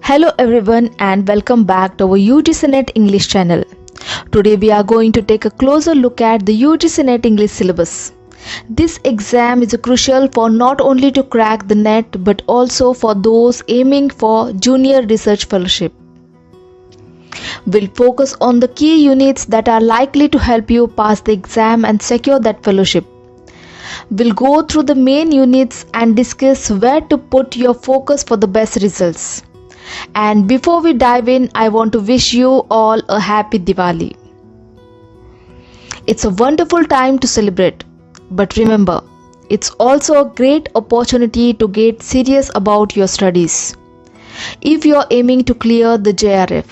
Hello everyone and welcome back to our UGC NET English channel. Today we are going to take a closer look at the UGC NET English syllabus. This exam is crucial for not only to crack the NET but also for those aiming for junior research fellowship. We'll focus on the key units that are likely to help you pass the exam and secure that fellowship. We'll go through the main units and discuss where to put your focus for the best results. And before we dive in, I want to wish you all a happy Diwali. It's a wonderful time to celebrate, but remember, it's also a great opportunity to get serious about your studies if you're aiming to clear the JRF.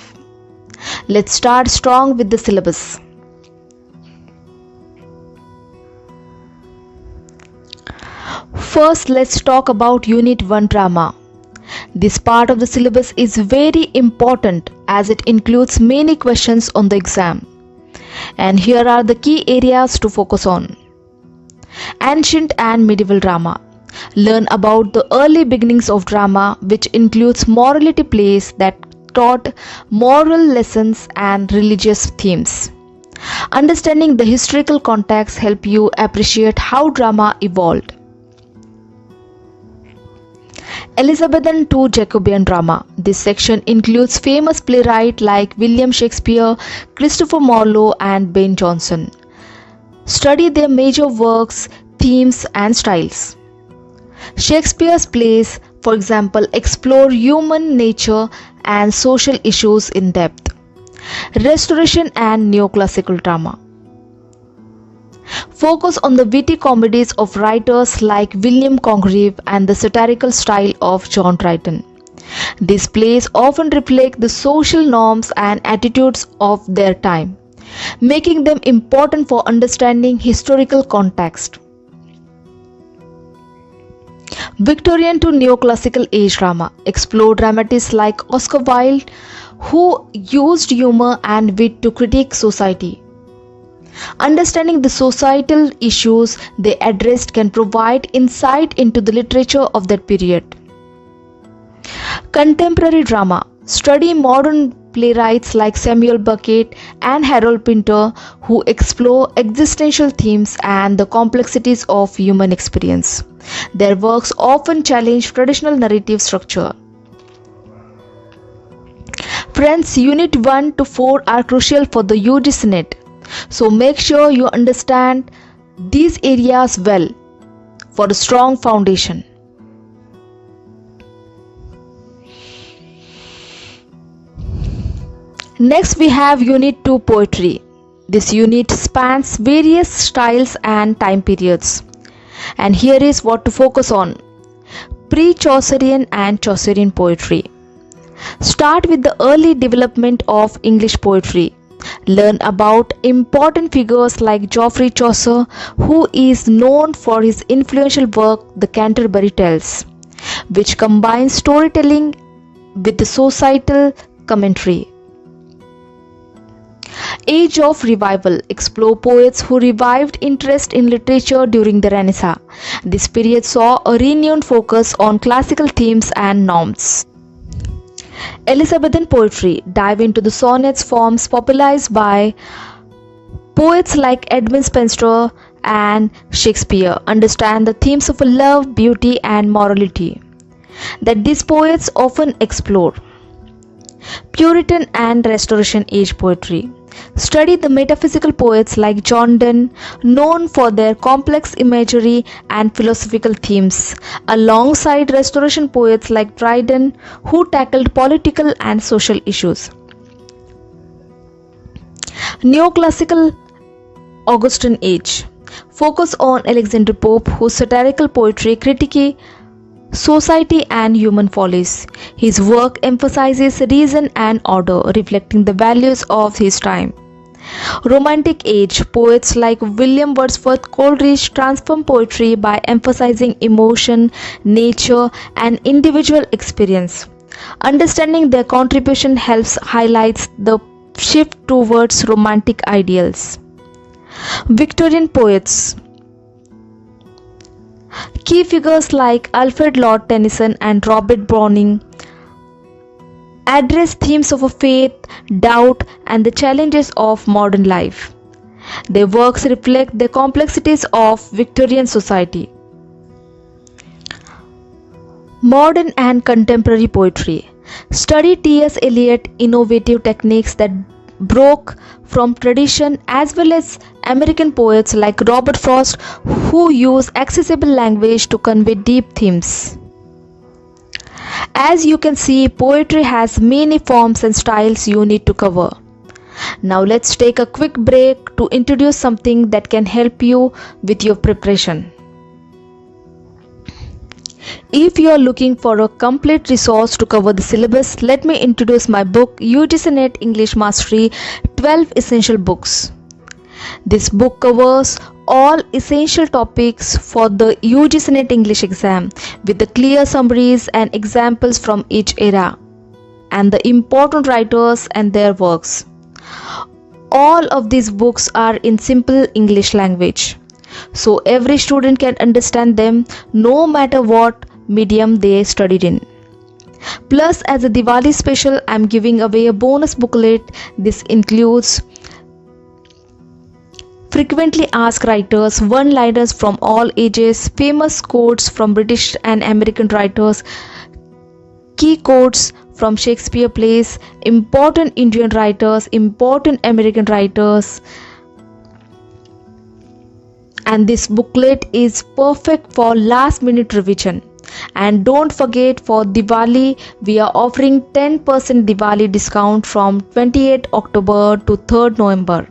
Let's start strong with the syllabus. First, let's talk about Unit 1 Drama. This part of the syllabus is very important as it includes many questions on the exam. And here are the key areas to focus on. Ancient and medieval drama. Learn about the early beginnings of drama, which includes morality plays that taught moral lessons and religious themes. Understanding the historical context helps you appreciate how drama evolved. Elizabethan to Jacobean drama. This section includes famous playwrights like William Shakespeare, Christopher Marlowe, and Ben Jonson. Study their major works, themes, and styles. Shakespeare's plays, for example, explore human nature and social issues in depth. Restoration and neoclassical drama. Focus on the witty comedies of writers like William Congreve and the satirical style of John Dryden. These plays often reflect the social norms and attitudes of their time, making them important for understanding historical context. Victorian to neoclassical age drama. Explore dramatists like Oscar Wilde, who used humor and wit to critique society. Understanding the societal issues they addressed can provide insight into the literature of that period. Contemporary drama. Study modern playwrights like Samuel Beckett and Harold Pinter, who explore existential themes and the complexities of human experience. Their works often challenge traditional narrative structure. Friends, Unit 1 to 4 are crucial for the UGC NET. So make sure you understand these areas well for a strong foundation. Next we have Unit 2 Poetry. This unit spans various styles and time periods. And here is what to focus on. Pre-Chaucerian and Chaucerian poetry. Start with the early development of English poetry. Learn about important figures like Geoffrey Chaucer, who is known for his influential work The Canterbury Tales, which combines storytelling with the societal commentary. Age of Revival. Explore poets who revived interest in literature during the Renaissance. This period saw a renewed focus on classical themes and norms. Elizabethan poetry. Dive into the sonnets forms popularized by poets like Edmund Spenser and Shakespeare. Understand the themes of love, beauty, and morality that these poets often explore. Puritan and Restoration Age poetry. Study the metaphysical poets like John Donne, known for their complex imagery and philosophical themes, alongside Restoration poets like Dryden, who tackled political and social issues. Neoclassical Augustan Age. Focus on Alexander Pope, whose satirical poetry critiques society and human follies. His work emphasizes reason and order, reflecting the values of his time. Romantic Age. Poets like William Wordsworth Coleridge transform poetry by emphasizing emotion, nature, and individual experience. Understanding their contribution helps highlight the shift towards romantic ideals. Victorian poets. Key figures like Alfred Lord Tennyson and Robert Browning address themes of faith, doubt, and the challenges of modern life. Their works reflect the complexities of Victorian society. Modern and contemporary poetry. Study T.S. Eliot's innovative techniques that broke from tradition, as well as American poets like Robert Frost, who use accessible language to convey deep themes. As you can see, poetry has many forms and styles you need to cover. Now let's take a quick break to introduce something that can help you with your preparation. If you are looking for a complete resource to cover the syllabus, let me introduce my book UGC NET English Mastery 12 Essential Books. This book covers all essential topics for the UGC NET English exam with the clear summaries and examples from each era and the important writers and their works. All of these books are in simple English language, so every student can understand them no matter what medium they studied in. Plus, as a Diwali special, I am giving away a bonus booklet. This includes frequently asked writers, one-liners from all ages, famous quotes from British and American writers, key quotes from Shakespeare plays, important Indian writers, important American writers. And this booklet is perfect for last minute revision. And don't forget, for Diwali we are offering 10% Diwali discount from 28 October to 3rd November.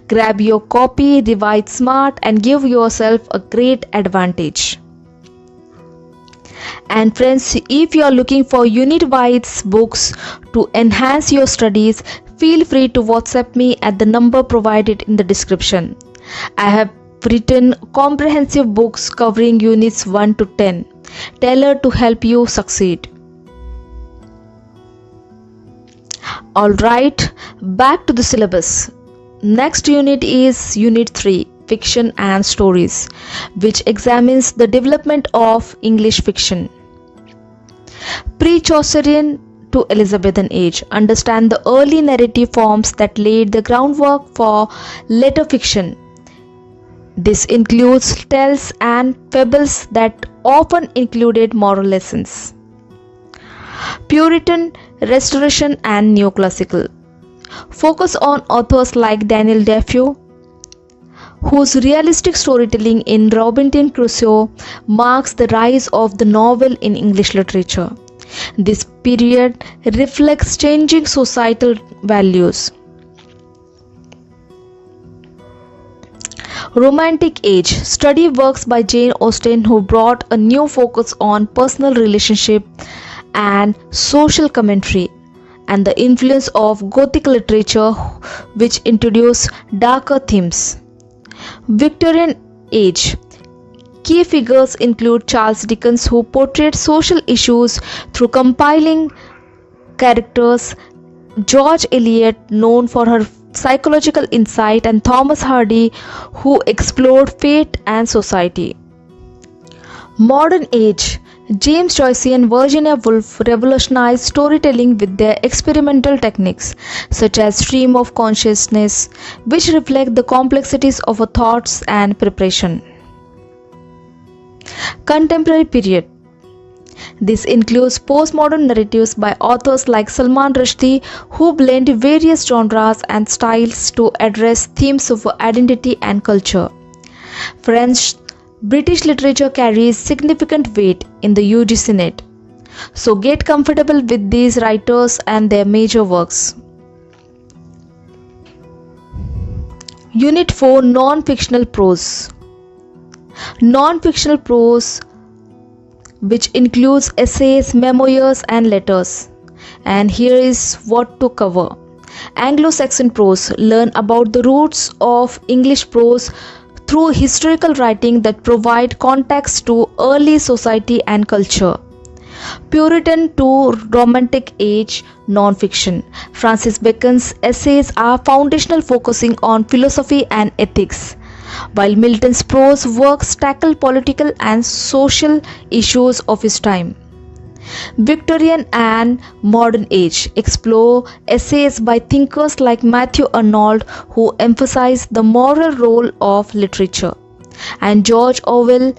Grab your copy, revise smart, and give yourself a great advantage. And friends, if you are looking for unit-wise books to enhance your studies, feel free to WhatsApp me at the number provided in the description. I have written comprehensive books covering units 1 to 10, tailored to help you succeed. Alright, back to the syllabus. Next unit is Unit 3, Fiction and Stories, which examines the development of English fiction. Pre-Chaucerian to Elizabethan age. Understand the early narrative forms that laid the groundwork for later fiction. This includes tales and fables that often included moral lessons. Puritan, Restoration and Neoclassical. Focus on authors like Daniel Defoe, whose realistic storytelling in Robinson Crusoe marks the rise of the novel in English literature. This period reflects changing societal values. Romantic Age. Study works by Jane Austen, who brought a new focus on personal relationship and social commentary, and the influence of Gothic literature, which introduced darker themes. Victorian Age. Key figures include Charles Dickens, who portrayed social issues through compiling characters, George Eliot, known for her psychological insight, and Thomas Hardy, who explored fate and society. Modern Age. James Joyce and Virginia Woolf revolutionized storytelling with their experimental techniques, such as stream of consciousness, which reflect the complexities of our thoughts and preparation. Contemporary period. This includes postmodern narratives by authors like Salman Rushdie, who blend various genres and styles to address themes of identity and culture. French, British literature carries significant weight in the UGC NET, so get comfortable with these writers and their major works. Unit 4, Non-Fictional Prose. Non-fictional prose, which includes essays, memoirs and letters. And here is what to cover. Anglo-Saxon prose. Learn about the roots of English prose through historical writing that provide context to early society and culture. Puritan to Romantic Age non-fiction. Francis Bacon's essays are foundational, focusing on philosophy and ethics, while Milton's prose works tackle political and social issues of his time. Victorian and Modern Age explore essays by thinkers like Matthew Arnold who emphasize the moral role of literature, and George Orwell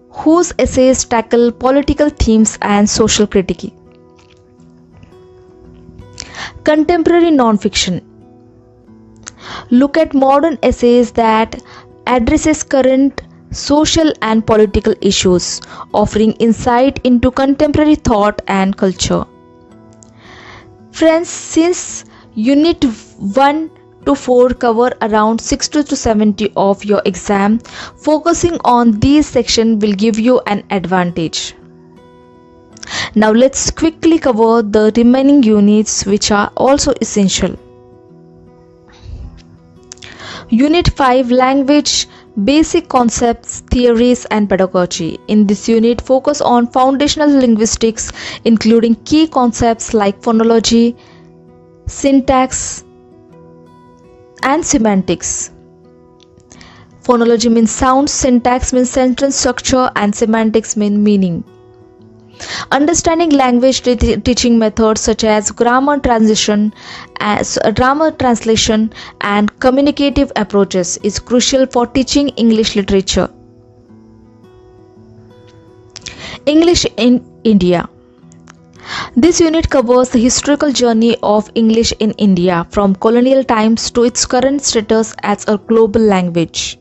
whose essays tackle political themes and social critique. Contemporary nonfiction look at modern essays that addresses current social and political issues, offering insight into contemporary thought and culture. Friends, since Unit 1 to 4 cover around 60 to 70 of your exam, focusing on these sections will give you an advantage. Now let's quickly cover the remaining units which are also essential. Unit 5 Language, Basic Concepts, Theories and Pedagogy. In this unit, focus on foundational linguistics including key concepts like phonology, syntax and semantics. Phonology means sound, syntax means sentence structure and semantics mean meaning. Understanding language teaching methods such as grammar translation and communicative approaches is crucial for teaching English literature. English in India. This unit covers the historical journey of English in India from colonial times to its current status as a global language.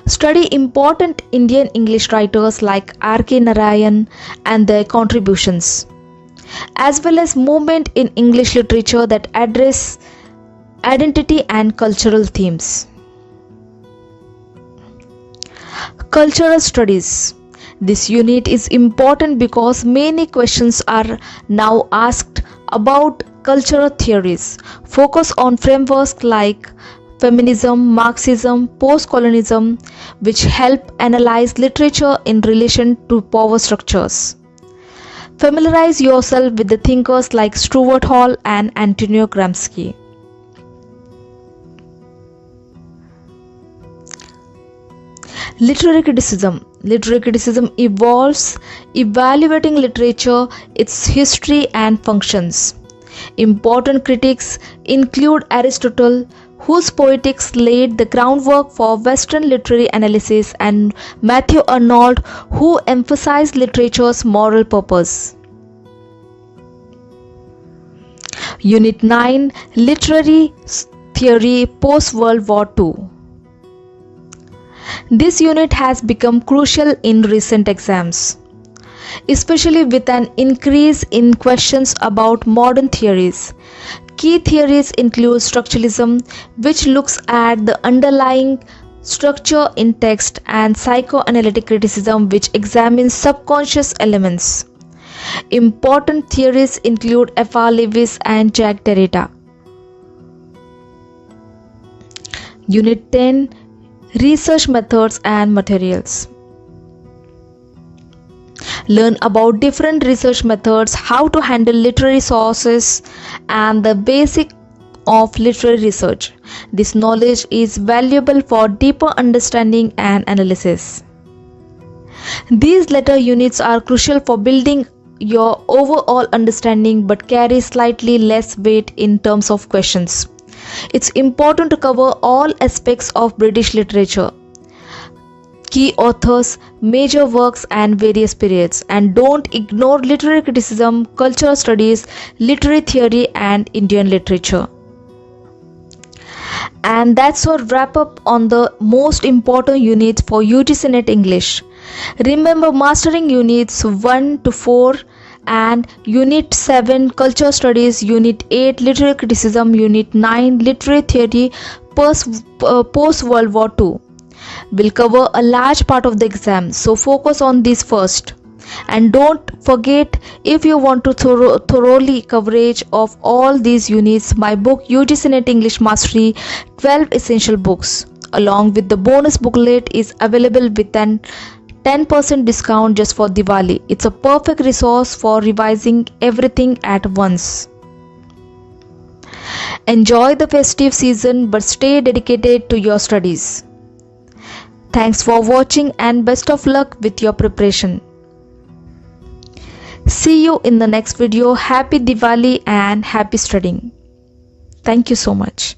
Study important Indian English writers like R.K. Narayan and their contributions, as well as movement in English literature that address identity and cultural themes. Cultural studies. This unit is important because many questions are now asked about cultural theories. Focus on frameworks like feminism, Marxism, post-colonialism, which help analyze literature in relation to power structures. Familiarize yourself with the thinkers like Stuart Hall and Antonio Gramsci. Literary criticism. Literary criticism involves evaluating literature, its history and functions. Important critics include Aristotle, whose Poetics laid the groundwork for Western literary analysis, and Matthew Arnold, who emphasized literature's moral purpose. Unit 9 Literary Theory Post-World War II. This unit has become crucial in recent exams, especially with an increase in questions about modern theories. Key theories include structuralism, which looks at the underlying structure in text, and psychoanalytic criticism, which examines subconscious elements. Important theories include F.R. Lewis and Jacques Derrida. Unit 10 Research Methods and Materials. Learn about different research methods, how to handle literary sources, and the basic of literary research. This knowledge is valuable for deeper understanding and analysis. These latter units are crucial for building your overall understanding but carry slightly less weight in terms of questions. It's important to cover all aspects of British literature, key authors, major works and various periods, and don't ignore literary criticism, cultural studies, literary theory and Indian literature. And that's our wrap up on the most important units for UGC NET English. Remember, mastering units 1 to 4 and Unit 7 Culture Studies, Unit 8 Literary Criticism, Unit 9 Literary Theory Post-World War II will cover a large part of the exam, so focus on these first. And don't forget, if you want to thoroughly coverage of all these units, my book UGC NET English Mastery 12 Essential Books along with the bonus booklet is available with an 10% discount just for Diwali. It's a perfect resource for revising everything at once. Enjoy the festive season but stay dedicated to your studies. Thanks for watching and best of luck with your preparation. See you in the next video. Happy Diwali and happy studying. Thank you so much.